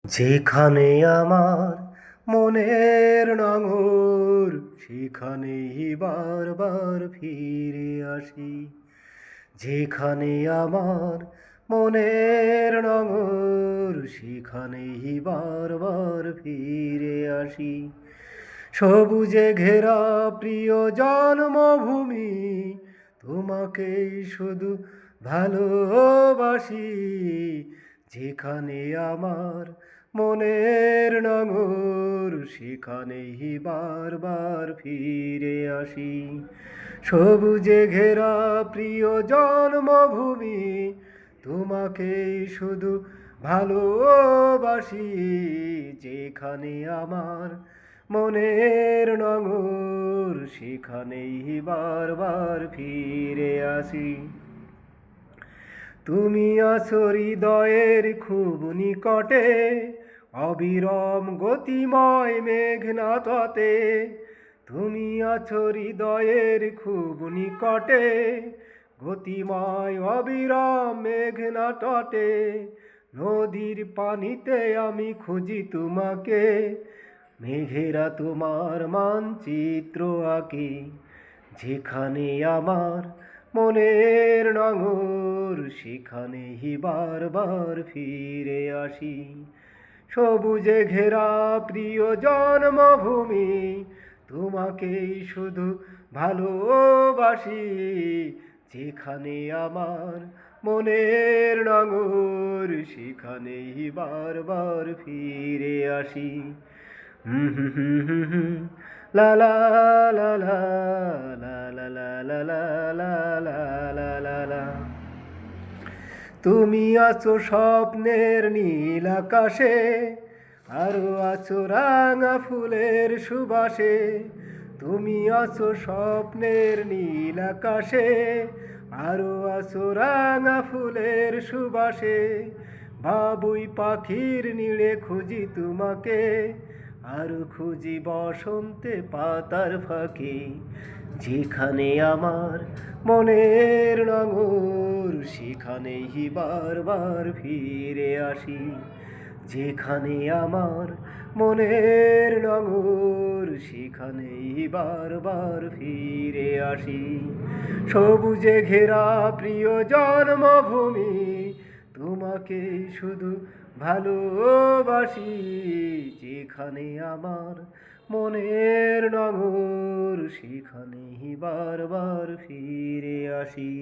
যেখানে আমার মনের নাঙর, সেখানেই বারবার ফিরে আসি। যেখানে আমার মনের নাঙর, সেখানেই বারবার ফিরে আসি। সবুজে ঘেরা প্রিয় জন্মভূমি, তোমাকেই শুধু ভালোবাসি। যেখানে আমার মনের নাঙর, সেখানেই বারবার ফিরে আসি। সবুজে ঘেরা প্রিয় জন্মভূমি, তোমাকেই শুধু ভালোবাসি। যেখানে আমার মনের নাঙর, সেখানেই বারবার ফিরে আসি। তুমি আছো হৃদয়ের খুব নিকটে, অবিরাম গতিময় মেঘনা তটে। তুমি আছো হৃদয়ের খুব নিকটে, গতিময় অবিরাম মেঘনা তটে। নদীর পানিতে আমি খুঁজি তোমাকে, মেঘেরা তোমার মানচিত্র আঁকে। যেখানে আমার মনের নাঙর, সেখানেই বারবার ফিরে আসি। সবুজে ঘেরা প্রিয় জন্মভূমি, তোমাকেই শুধু ভালোবাসি। যেখানে আমার মনের নাঙর, সেখানেই বারবার ফিরে আসি। হুম হুম হুম হুম হুম, লা লা লা লা লা লা লা লা লা লা লা লা লা লা। তুমি আছো স্বপ্নের নীল আকাশে, আরো আছো রাঙা ফুলের সুবাসে। তুমি আছো স্বপ্নের নীল আকাশে, আরো আছো রাঙা ফুলের সুবাসে। বাবুই পাখির নীড়ে খুঁজি তোমাকে, আর খুঁজি বসন্তে পাতার ফাঁকে। যেখানে আমার মনের নাঙর, সেখানেই বারবার ফিরে আসি। যেখানে আমার মনের নাঙর, সেখানেই বারবার ফিরে আসি। সবুজে ঘেরা প্রিয় জন্মভূমি, তোমাকেই শুধু ভালোবাসি। যেখানে আমার মনের নাঙর, সেখানেই বারবার ফিরে আসি।